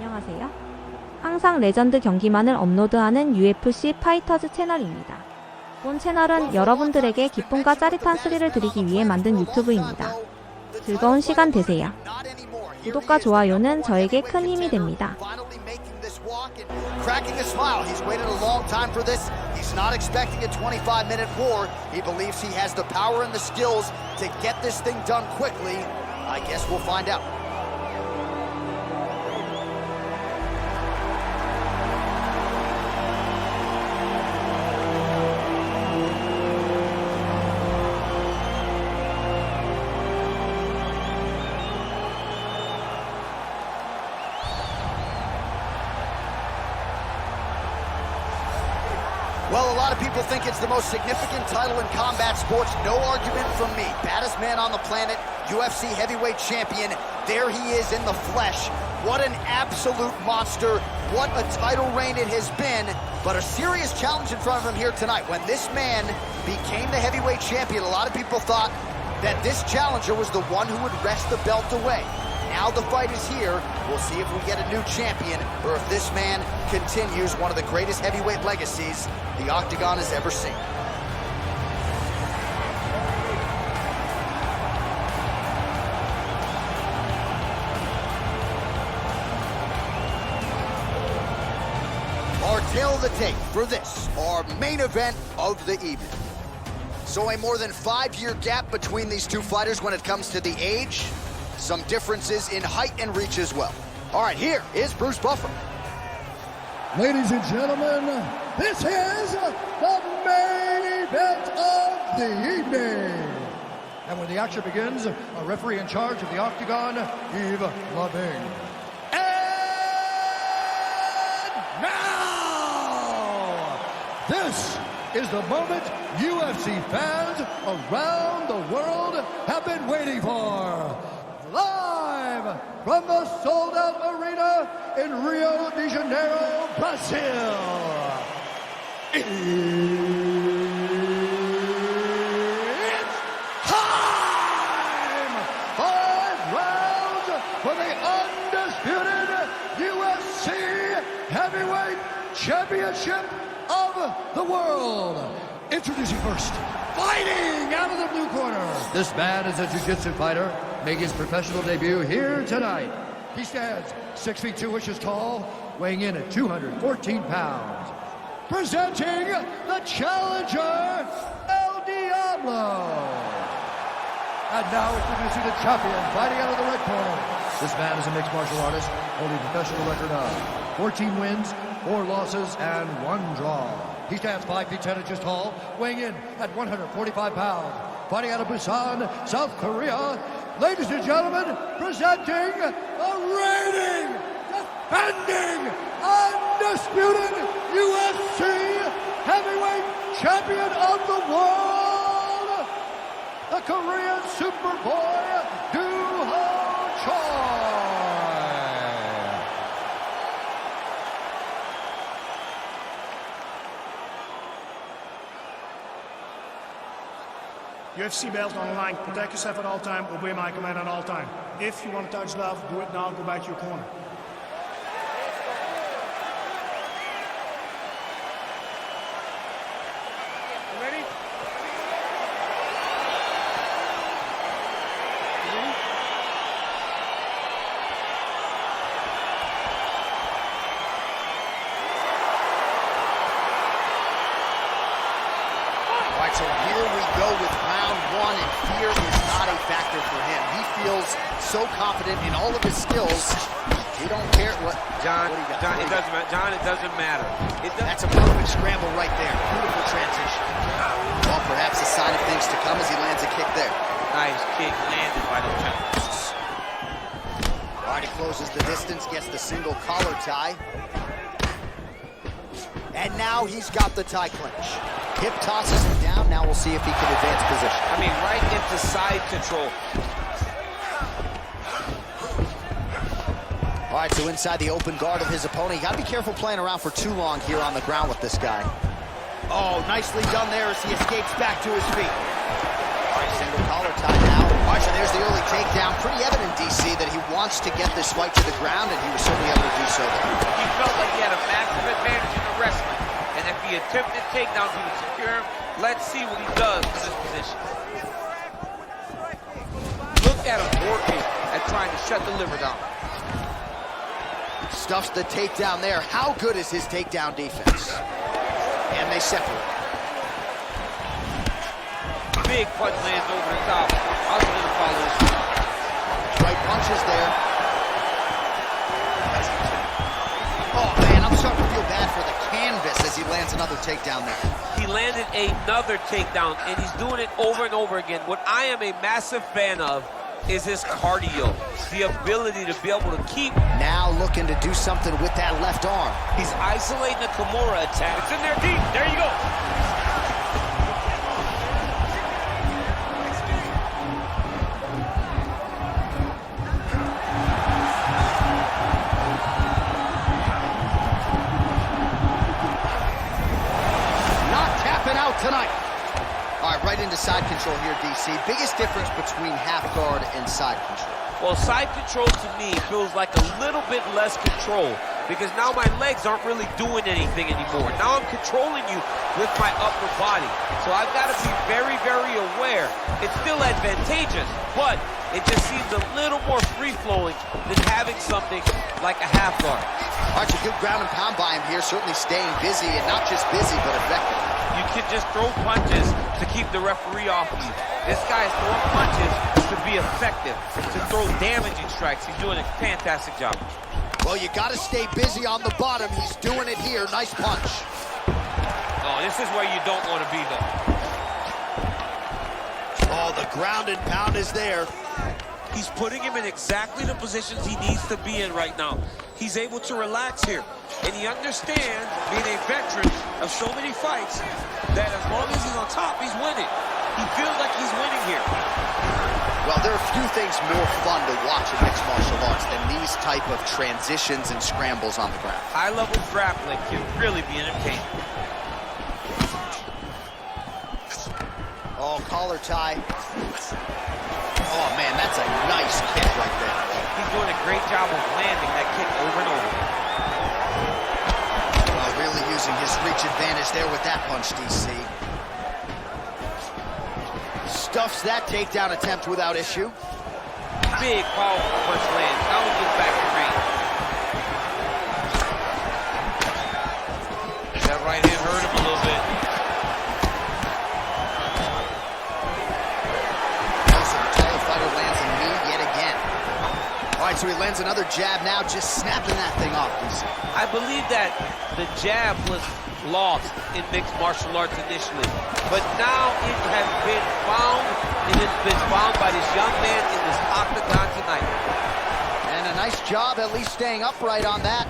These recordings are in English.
안녕하세요. 항상 레전드 경기만을 업로드하는 UFC 파이터즈 채널입니다. 본 채널은 여러분들에게 기쁨과 짜릿한 스릴을 드리기 위해 만든 유튜브입니다. 즐거운 시간 되세요. 구독과 좋아요는 저에게 큰 힘이 됩니다. Cracking a smile. He's waited a long time for this. He's not expecting a 25-minute war. He believes he has the power and the skills to get this thing done quickly. I guess we'll find out. Well, a lot of people think it's the most significant title in combat sports. No argument from me. Baddest man on the planet, UFC heavyweight champion. There he is in the flesh. What an absolute monster. What a title reign it has been. But a serious challenge in front of him here tonight. When this man became the heavyweight champion, a lot of people thought that this challenger was the one who would wrest the belt away. Now the fight is here. We'll see if we get a new champion or if this man continues one of the greatest heavyweight legacies the Octagon has ever seen. Our tail of the tape for this, our main event of the evening. So a more than 5-year gap between these two fighters when it comes to the age. Some differences in height and reach as well. All right, here is Bruce Buffer. Ladies and gentlemen, this is the main event of the evening. And when the action begins, a referee in charge of the Octagon, Yves Lavigne. And now, this is the moment UFC fans around the world have been waiting for. Live from the sold-out arena in Rio de Janeiro, Brazil. It's time! 5 rounds for the undisputed UFC Heavyweight Championship of the world. Introducing first, fighting out of the blue corner. This man is a jiu-jitsu fighter, making his professional debut here tonight. He stands 6 feet 2 inches tall, weighing in at 214 pounds. Presenting the challenger, El Diablo. And now introducing the champion, fighting out of the red corner. This man is a mixed martial artist, holding a professional record of 14 wins, 4 losses, and 1 draw. He stands 5 feet 10 inches tall, weighing in at 145 pounds. Fighting out of Busan, South Korea. Ladies and gentlemen, presenting the reigning, defending, undisputed UFC heavyweight champion of the world, the Korean Superboy, Doo-Ho Choi. UFC belt on the line. Protect yourself at all time. Obey my command at all time. If you want to touch love, do it now. Go back to your corner. You ready? All right, so here we go with round 1, and fear is not a factor for him. He feels so confident in all of his skills. He don't care what. John, what it doesn't matter. John, it doesn't matter. That's a perfect scramble right there. Beautiful transition. Well, perhaps a sign of things to come as he lands a kick there. Nice kick landed by the champ. All right, he closes the distance, gets the single collar tie. And now he's got the tie clinch. Hip tosses him down. Now we'll see if he can advance position. I mean, right into side control. All right, so inside the open guard of his opponent. You got to be careful playing around for too long here on the ground with this guy. Oh, nicely done there as he escapes back to his feet. All right, single collar tie now. All right, so there's the early takedown. Pretty evident, DC, that he wants to get this fight to the ground, and he was certainly able to do so attempted takedowns, he was secure him. Let's see what he does in this position. Look at him working at trying to shut the liver down. Stuffs the takedown there. How good is his takedown defense? And they separate. Big punch lands over the top. I was going to follow this. Right punches there. Oh man, I'm starting to feel bad for the canvas as he lands another takedown there. He landed another takedown, and he's doing it over and over again. What I am a massive fan of is his cardio, the ability to be able to keep. Now looking to do something with that left arm. He's isolating the Kimura attack. It's in there deep. There you go. Tonight. All right, right into side control here, DC. Biggest difference between half guard and side control? Well, side control to me feels like a little bit less control because now my legs aren't really doing anything anymore. Now I'm controlling you with my upper body. So I've got to be very, very aware. It's still advantageous, but it just seems a little more free-flowing than having something like a half guard. All right, a good ground and pound by him here, certainly staying busy, and not just busy, but effective. You can just throw punches to keep the referee off you. This guy is throwing punches to be effective, to throw damaging strikes. He's doing a fantastic job. Well, you got to stay busy on the bottom. He's doing it here. Nice punch. Oh, this is where you don't want to be, though. Oh, the ground and pound is there. He's putting him in exactly the positions he needs to be in right now. He's able to relax here. And he understands, being a veteran of so many fights, that as long as he's on top, he's winning. He feels like he's winning here. Well, there are few things more fun to watch in mixed martial arts than these type of transitions and scrambles on the ground. High-level grappling can really be entertaining. Oh, collar tie. Oh, man, that's a nice kick right there. He's doing a great job of landing that kick over and over. Really using his reach advantage there with that punch, DC. Stuffs that takedown attempt without issue. Big, powerful punch lands. Now he gets back in range. That right hand hurt him a little bit. All right, so he lands another jab now, just snapping that thing off. I believe that the jab was lost in mixed martial arts initially, but now it has been found, and it's been found by this young man in this octagon tonight. And a nice job at least staying upright on that.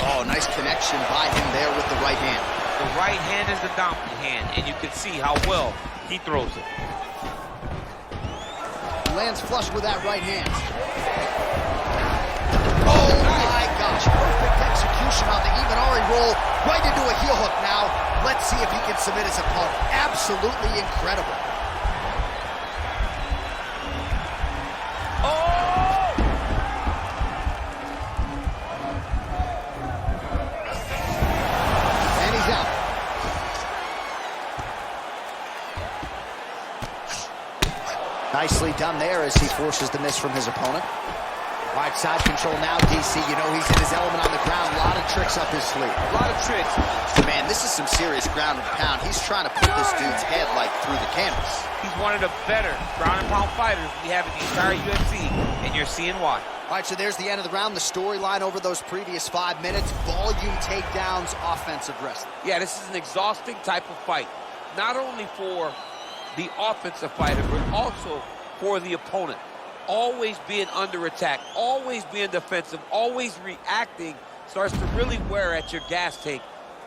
Oh, nice connection by him there with the right hand. The right hand is the dominant hand, and you can see how well he throws it. Lands flush with that right hand. Oh my gosh, perfect execution on the Imanari roll, right into a heel hook now. Let's see if he can submit his opponent. Absolutely incredible. Oh! And he's out. Nicely done there as he forces the miss from his opponent. All right, side control now, DC. You know he's in his element on the ground. A lot of tricks up his sleeve. A lot of tricks. Man, this is some serious ground and pound. He's trying to put this dude's head like through the canvas. He's one of the better ground and pound fighters we have in the entire UFC, and you're seeing why. All right, so there's the end of the round. The storyline over those previous 5 minutes. Volume takedowns, offensive wrestling. Yeah, this is an exhausting type of fight. Not only for the offensive fighter, but also for the opponent. Always being under attack, always being defensive, always reacting starts to really wear at your gas tank.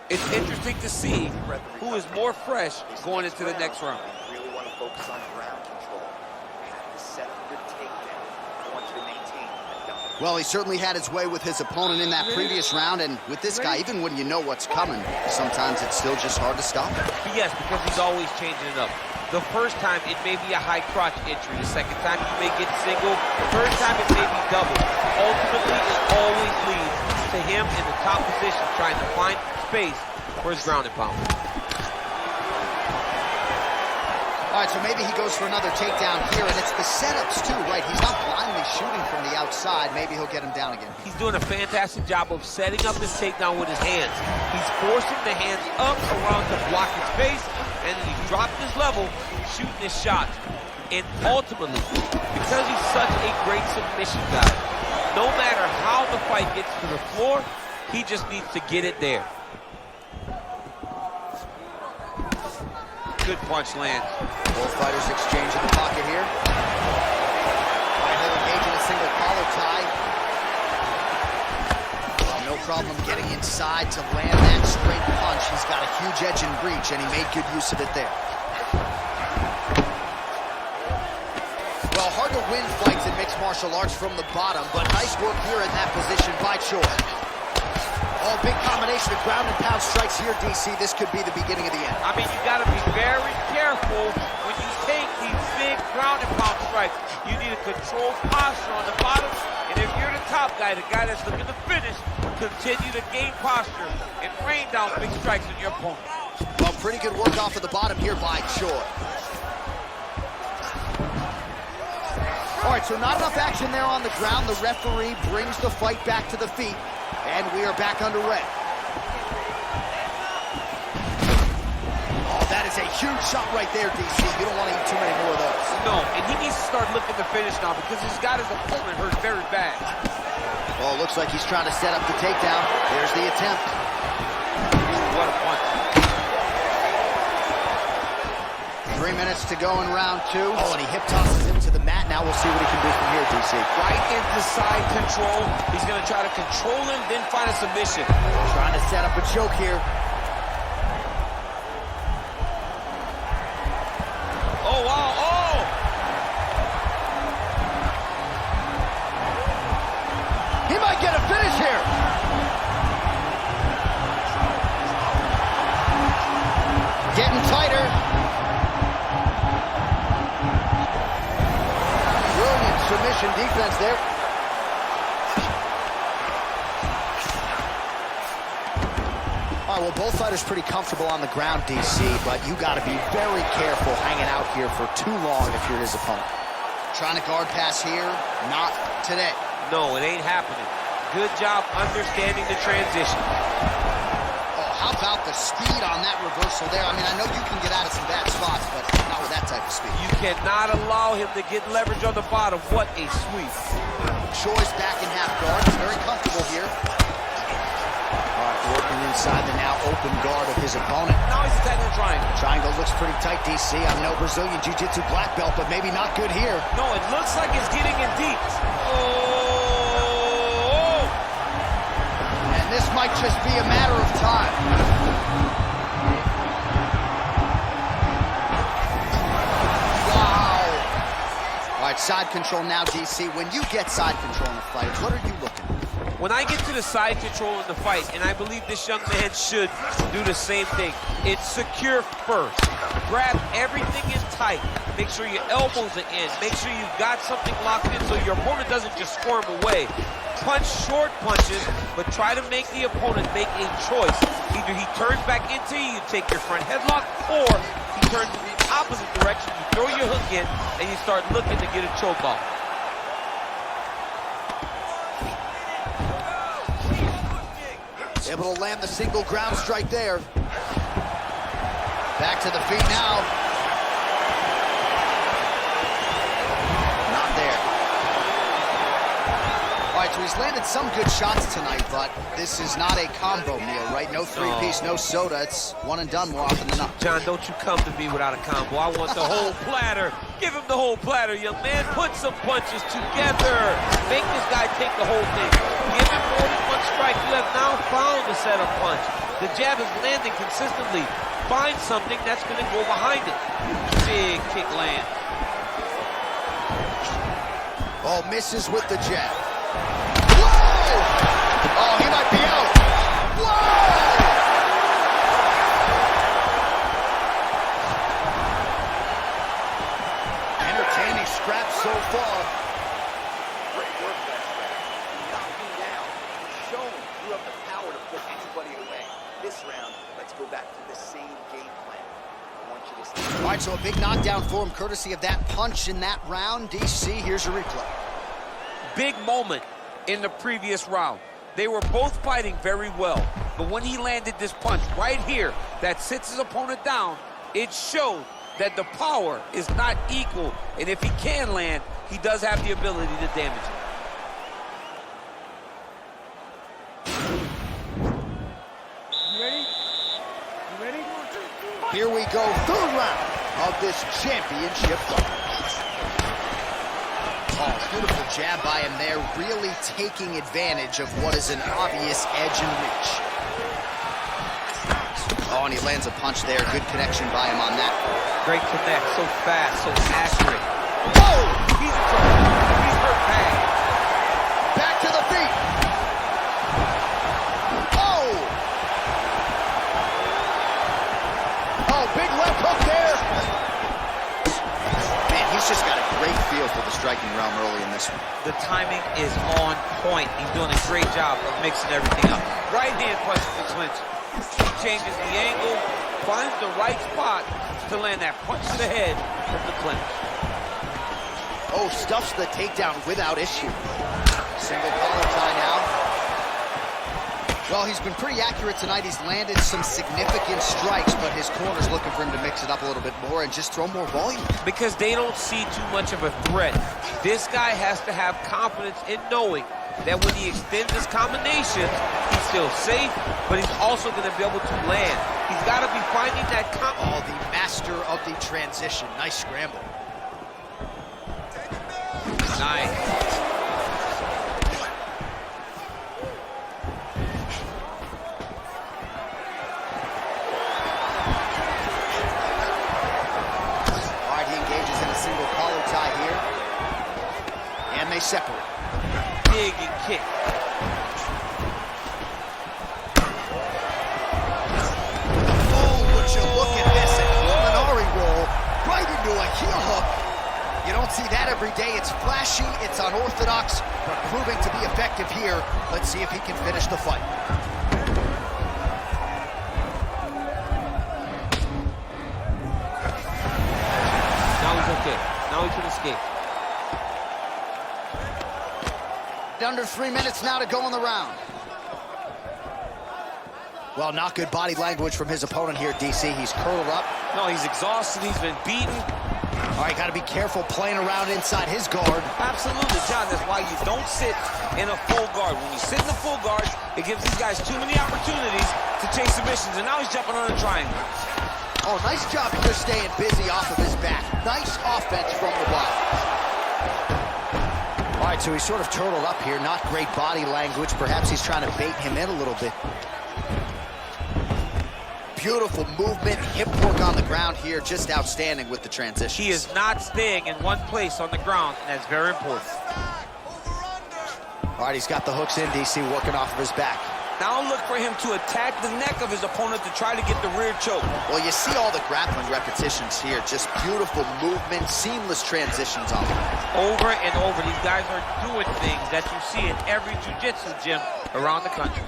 It's interesting to see who is more fresh going into the next round. You really want to focus on ground control. You have to set up your takedown. I want you to maintain that. Well, he certainly had his way with his opponent in that previous round, and with this guy, even when you know what's coming, sometimes it's still just hard to stop him. Yes, because he's always changing it up. The first time, it may be a high crotch entry. The second time, you may get single. The third time, it may be double. Ultimately, it always leads to him in the top position, trying to find space for his ground and pound. All right, so maybe he goes for another takedown here, and it's the setups too, right? He's not blindly shooting from the outside. Maybe he'll get him down again. He's doing a fantastic job of setting up his takedown with his hands. He's forcing the hands up around to block his face, and then he's dropping his level, shooting his shots. And ultimately, because he's such a great submission guy, no matter how the fight gets to the floor, he just needs to get it there. Good punch lands. Both fighters exchange in the pocket here. Right, he'll engage in a single collar tie. Well, no problem getting inside to land that straight punch. He's got a huge edge in reach, and he made good use of it there. Well, hard to win fights in mixed martial arts from the bottom, but nice work here in that position by Choi. Oh, big combination of ground and pound strikes here, DC. This could be the beginning of the end. I mean, you got to be very careful when you take these big ground and pound strikes. You need a controlled posture on the bottom, and if you're the top guy, the guy that's looking to finish, continue to gain posture and rain down big strikes on your opponent. Well, pretty good work off of the bottom here by Choi. All right, so not enough action there on the ground. The referee brings the fight back to the feet, and we are back underway. Oh, that is a huge shot right there, DC. You don't want to eat too many more of those. No, and he needs to start looking to finish now because he's got his opponent hurt very bad. Well, it looks like he's trying to set up the takedown. Here's the attempt. What a punch. 3 minutes to go in round two. Oh, and he hip tosses him to the mat. Now we'll see what he can do from here, DC. Right into side control. He's going to try to control him, then find a submission. Trying to set up a choke here. Oh, wow, oh! He might get a finish here. Getting tighter. Brilliant submission defense there. All right, well, both fighters pretty comfortable on the ground, DC, but you got to be very careful hanging out here for too long if you're his opponent. Trying to guard pass here, not today. No, it ain't happening. Good job understanding the transition. Oh, how about the speed on that reversal there? I mean, I know you can get out of some bad spots, but not with that type of speed. You cannot allow him to get leverage on the bottom. What a sweep. Choi's back in half guard. He's very comfortable here. All right, working inside the now open guard of his opponent. Now he's attacking the triangle. Triangle looks pretty tight, DC. I'm no Brazilian Jiu-Jitsu black belt, but maybe not good here. No, it looks like it's getting in deep. Oh! And this might just be a matter of time. Wow. All right, side control now, DC. When you get side control in a fight, what are you looking at? When I get to the side control in the fight, and I believe this young man should do the same thing, it's secure first. Grab everything in tight. Make sure your elbows are in. Make sure you've got something locked in so your opponent doesn't just squirm away. Punch short punches, but try to make the opponent make a choice. Either he turns back into you, you take your front headlock, or he turns in the opposite direction, you throw your hook in, and you start looking to get a choke off. Able to land the single ground strike there. Back to the feet now. Not there. All right, so he's landed some good shots tonight, but this is not a combo meal, right? No three-piece, no soda. It's one and done more often than not. John, don't you come to me without a combo. I want the whole platter. Give him the whole platter, young man. Put some punches together. Make this guy take the whole thing. Give him more than one strike. You have now found the setup punch. The jab is landing consistently. Find something that's going to go behind it. Big kick land. Oh, misses with the jab. Whoa! Oh, he might be out. Whoa! Entertaining scrap so far. Great work that strike. Knocking down, showing you have the power to put anybody away. This round, let's go back to the same game plan. I want you to stay. All right, so a big knockdown for him, courtesy of that punch in that round. DC, here's a replay. Big moment in the previous round. They were both fighting very well, but when he landed this punch right here that sits his opponent down, it showed that the power is not equal, and if he can land, he does have the ability to damage it. You ready? You ready? Here we go, third round of this championship fight. Oh, beautiful jab by him there, really taking advantage of what is an obvious edge and reach. Oh, and he lands a punch there. Good connection by him on that. Great connect, so fast, so accurate. Oh! He's in trouble. He's hurt bad. Back to the feet. Oh! Oh, big left hook there. Man, he's just got a great feel for the striking realm early in this one. The timing is on point. He's doing a great job of mixing everything up. Right hand punch to clinch. Changes the angle, finds the right spot to land that punch to the head from the clinch. Oh, stuffs the takedown without issue. Single collar tie now. Well, he's been pretty accurate tonight. He's landed some significant strikes, but his corner's looking for him to mix it up a little bit more and just throw more volume. Because they don't see too much of a threat. This guy has to have confidence in knowing that when he extends his combinations, he's still safe, but he's also going to be able to land. He's got to be finding that Oh, the master of the transition. Nice scramble. Nice. All right, he engages in a single collar tie here. And they separate. Dig and kick. Oh, would you look at this? A Luminari roll right into a heel hook. You don't see that every day. It's flashy, it's unorthodox, but proving to be effective here. Let's see if he can finish the fight. Now he's okay. Now he can escape. Under 3 minutes now to go in the round. Well, not good body language from his opponent here, DC. He's curled up. No, he's exhausted. He's been beaten. All right, got to be careful playing around inside his guard. Absolutely, John. That's why you don't sit in a full guard. When you sit in the full guard, it gives these guys too many opportunities to chase submissions, and now he's jumping on a triangle. Oh, nice job here staying busy off of his back. Nice offense from the bottom. All right, so he's sort of turtled up here. Not great body language. Perhaps he's trying to bait him in a little bit. Beautiful movement, hip work on the ground here. Just outstanding with the transition. He is not staying in one place on the ground, and that's very important. All right, he's got the hooks in, DC, working off of his back. Now look for him to attack the neck of his opponent to try to get the rear choke. Well, you see all the grappling repetitions here. Just beautiful movement, seamless transitions on them. Over and over, these guys are doing things that you see in every jiu-jitsu gym around the country.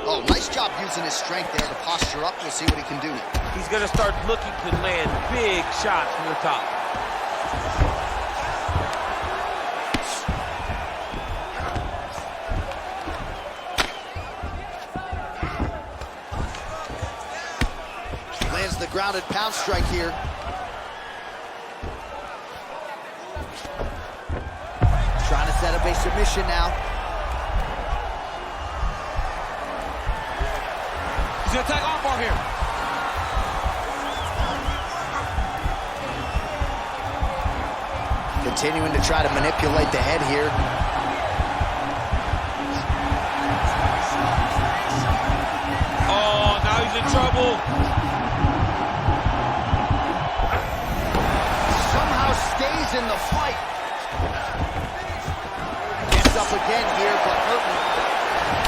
Oh, nice job using his strength there to posture up. We'll see what he can do. He's going to start looking to land big shots from the top. Lands the grounded pound strike here. Trying to set up a submission now. He's going to attack armbar here. Continuing to try to manipulate the head here. Oh, now he's in trouble. Somehow stays in the fight. Gets up again here, but hurting.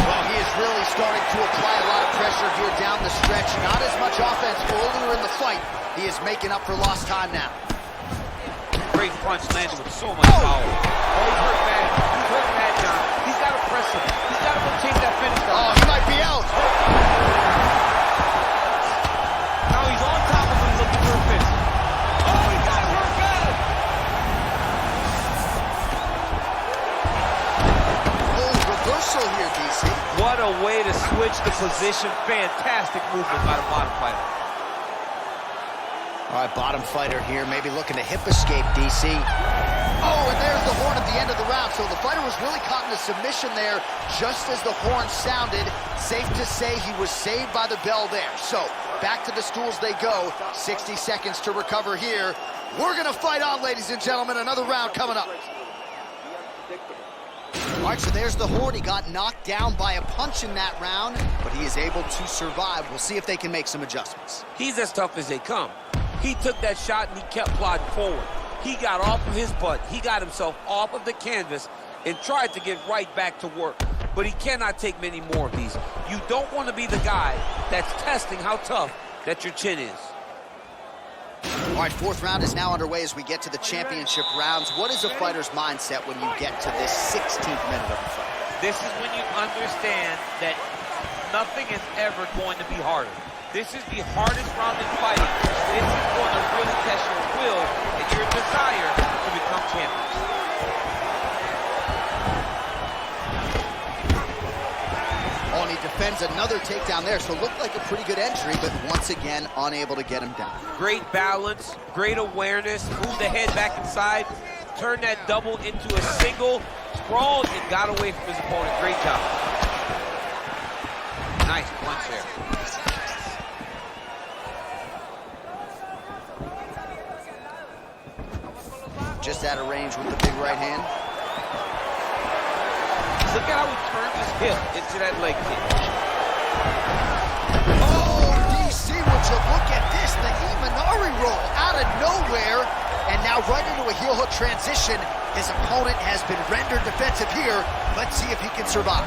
Well, he is really starting to apply a lot of pressure here down the stretch. Not as much offense He is making up for lost time now. Great punch landed with so much power. Oh, he's hurt bad. He's hurt bad, John. He's got to press him. He's got to go chase that finish down. Oh, he might be out. Now he's on top of him looking for a finish. Oh, he got hurt bad. Oh, reversal here, DC. What a way to switch the position. Fantastic movement by the bottom fighter. All right, bottom fighter here, maybe looking to hip escape, DC. Oh, and there's the horn at the end of the round. So the fighter was really caught in a submission there just as the horn sounded. Safe to say he was saved by the bell there. So back to the stools they go. 60 seconds to recover here. We're going to fight on, ladies and gentlemen. Another round coming up. All right, so there's the horn. He got knocked down by a punch in that round, but he is able to survive. We'll see if they can make some adjustments. He's as tough as they come. He took that shot and he kept plodding forward. He got off of his butt. He got himself off of the canvas and tried to get right back to work. But he cannot take many more of these. You don't want to be the guy that's testing how tough that your chin is. All right, fourth round is now underway as we get to the championship rounds. What is a fighter's mindset when you get to this 16th minute of the fight? This is when you understand that nothing is ever going to be harder. This is the hardest round in fighting. This is going to really test your will and your desire to become champion. Oh, and he defends another takedown there, so it looked like a pretty good entry, but once again, unable to get him down. Great balance, great awareness, moved the head back inside, turned that double into a single, sprawled, and got away from his opponent. Great job. Nice punch there. Just out of range with the big right hand. Look at how he turned his hip into that leg kick. Oh, DC, would you look at this? The Imanari roll out of nowhere. And now right into a heel hook transition. His opponent has been rendered defensive here. Let's see if he can survive.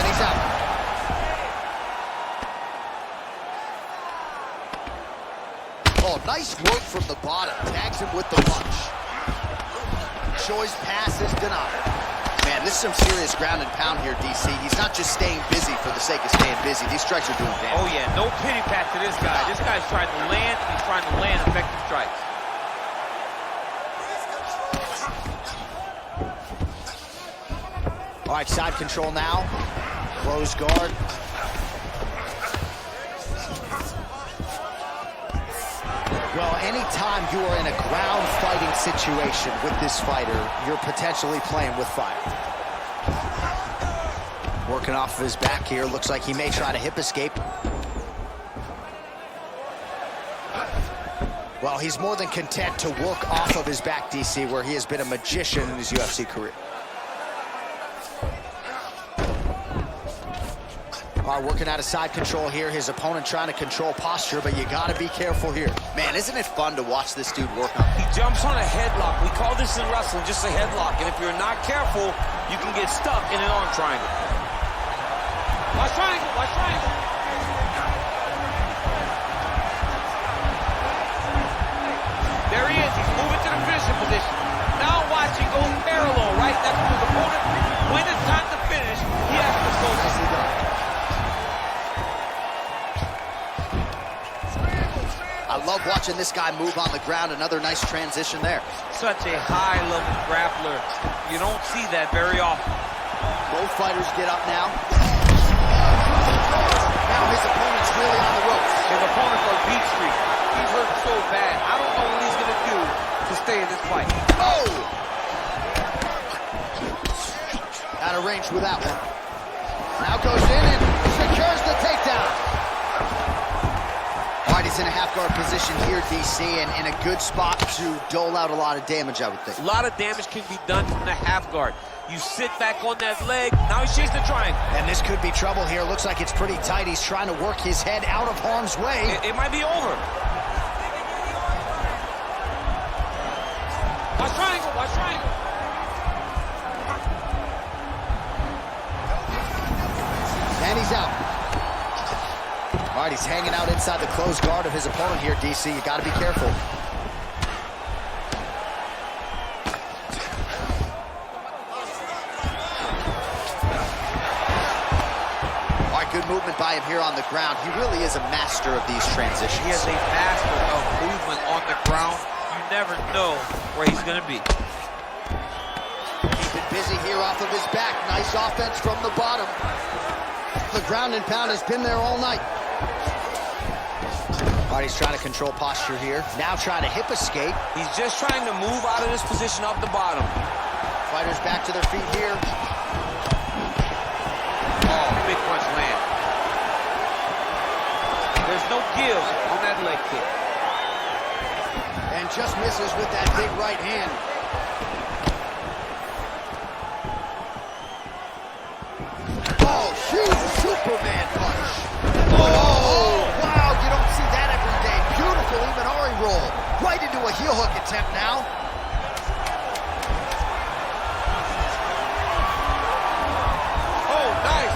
And he's out. Oh, nice work from the bottom. Tags him with the punch. Choi's pass is denied. Man, this is some serious ground and pound here, DC. He's not just staying busy for the sake of staying busy. These strikes are doing damage. Oh, yeah, no pity pat to this guy. This guy's trying to land, and he's trying to land effective strikes. All right, side control now. Close guard. Well, anytime you are in a ground fighting situation with this fighter, you're potentially playing with fire. Working off of his back here. Looks like he may try to hip escape. Well, he's more than content to work off of his back, DC, where he has been a magician in his UFC career. All right, working out of side control here. His opponent trying to control posture, but you got to be careful here. Man, isn't it fun to watch this dude work on? He jumps on a headlock. We call this in wrestling just a headlock. And if you're not careful, you can get stuck in an arm triangle. Watch triangle, watch triangle. There he is. He's moving to the finishing position. Now watch, he goes parallel, right? That's what his opponent, when it's time to finish, he has to go. Nicely done. I love watching this guy move on the ground. Another nice transition there. Such a high-level grappler. You don't see that very often. Both fighters get up now. Now his opponent's really on the ropes. His opponent's on beat street. He's hurt so bad. I don't know what he's going to do to stay in this fight. Oh! Out of range with that one. Now goes in and secures the takedown. All right, he's in a half-guard position here, DC, and in a good spot to dole out a lot of damage, I would think. A lot of damage can be done from the half guard. You sit back on that leg. Now he chasing the triangle. And this could be trouble here. Looks like it's pretty tight. He's trying to work his head out of harm's way. It might be over. Watch triangle, watch triangle. he's out. All right, he's hanging out inside the closed guard of his opponent here, DC. You got to be careful. All right, good movement by him here on the ground. He really is a master of these transitions. He is a master of movement on the ground. You never know where he's going to be. Keeping busy here off of his back. Nice offense from the bottom. The ground and pound has been there all night. All right, he's trying to control posture here. Now trying to hip escape. He's just trying to move out of this position off the bottom. Fighters back to their feet here. Oh, big punch land. There's no give on that leg kick. And just misses with that big right hand. Oh, huge Superman punch. Oh, wow, you don't see that every day. Beautiful Imanari roll. Right into a heel hook attempt now. Oh, nice.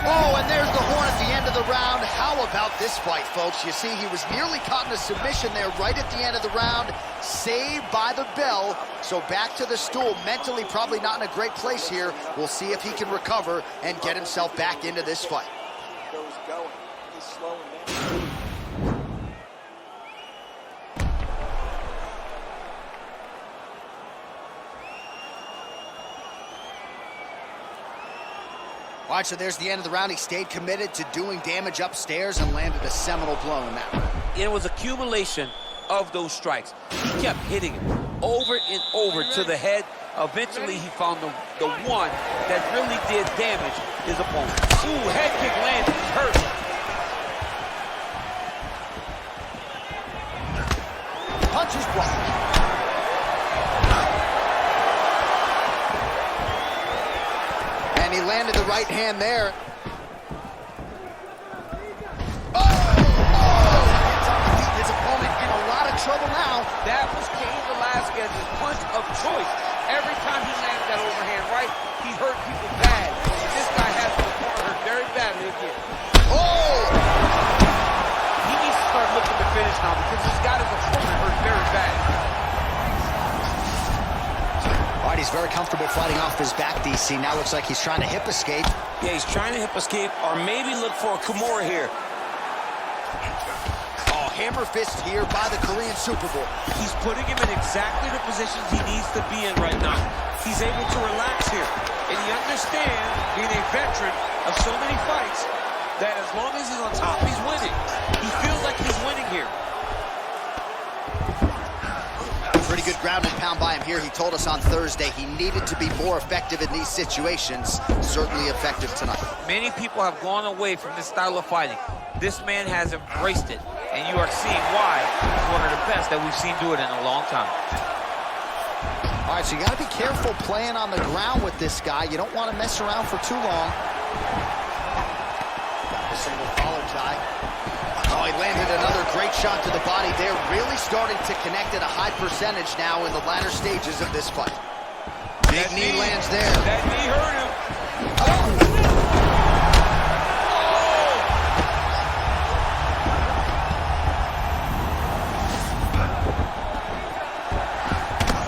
Oh, and there's the horn at the end of the round. How about this fight, folks? You see, he was nearly caught in a submission there right at the end of the round. Saved by the bell. So back to the stool. Mentally probably not in a great place here. We'll see if he can recover and get himself back into this fight. Goes going. He's slowing down. All right, so there's the end of the round. He stayed committed to doing damage upstairs and landed a seminal blow in that round. It was accumulation of those strikes. He kept hitting it over and over to the head. Eventually, he found the one that really did damage his opponent. Ooh, head kick landed. He's hurt. Punches blocked. And he landed the right hand there. His opponent in a lot of trouble now. That was Cain Velasquez's punch of choice. Every time he landed that overhand right, he hurt people bad. This guy has his opponent hurt very badly again. Oh! He needs to start looking to finish now because he's got his opponent hurt very bad. All right, he's very comfortable fighting off his back, DC. Now looks like he's trying to hip escape. Yeah, he's trying to hip escape or maybe look for a Kimura here. Oh, hammer fist here by the Korean Super Bowl. He's putting him in exactly the positions he needs to be in right now. He's able to relax here. And he understands, being a veteran of so many fights, that as long as he's on top, he's winning. He feels like he's winning here. Pretty good ground and pound by him here. He told us on Thursday he needed to be more effective in these situations. Certainly effective tonight. Many people have gone away from this style of fighting. This man has embraced it, and you are seeing why he's one of the best that we've seen do it in a long time. All right, so you got to be careful playing on the ground with this guy. You don't want to mess around for too long. Got the single collar tie. Oh, he landed another great shot to the body there. Really starting to connect at a high percentage now in the latter stages of this fight. Big knee lands there. That knee hurt him. Oh.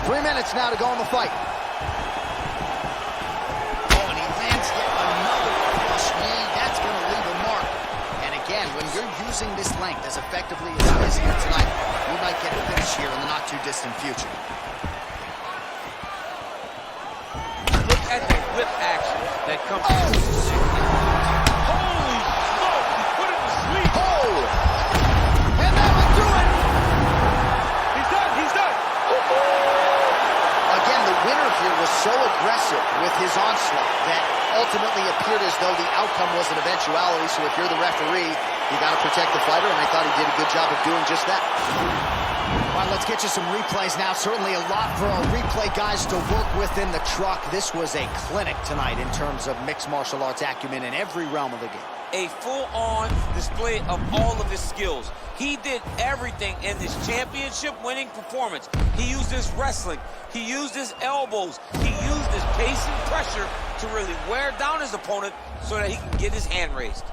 3 minutes now to go in the fight. Oh, and he lands yet another flush knee. That's going to leave a mark. And again, when you're using this length as effectively as he is here tonight, we might get a finish here in the not-too-distant future. Look at the whip action that comes. Oh! Holy smoke! He put him to sleep. Oh! And that will do it! He's done. He's done. Again, the winner here was so aggressive with his onslaught that ultimately appeared as though the outcome was an eventuality. So if you're the referee, you got to protect the fighter, and I thought he did a good job of doing just that. All right, let's get you some replays now. Certainly a lot for our replay guys to work with in the truck. This was a clinic tonight in terms of mixed martial arts acumen in every realm of the game. A full-on display of all of his skills. He did everything in this championship-winning performance. He used his wrestling. He used his elbows. He used his pace and pressure to really wear down his opponent so that he can get his hand raised.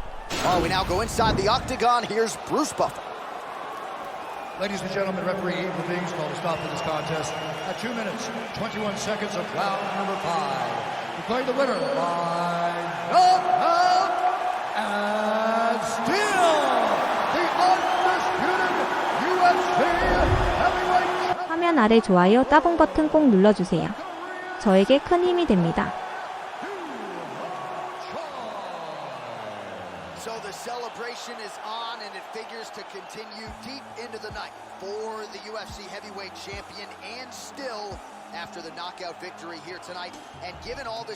Oh, we now go inside the octagon. Here's Bruce Buffer. Ladies and gentlemen, referee Eve Levine called to stop to this contest at 2 minutes, 21 seconds of round number 5. Declaring the winner by knockout and still the undisputed UFC heavyweight. 화면 아래 좋아요 따봉 버튼 꼭 눌러주세요. 저에게 큰 힘이 됩니다. So the celebration is on, and it figures to continue deep into the night for the UFC heavyweight champion, and still after the knockout victory here tonight. And given all the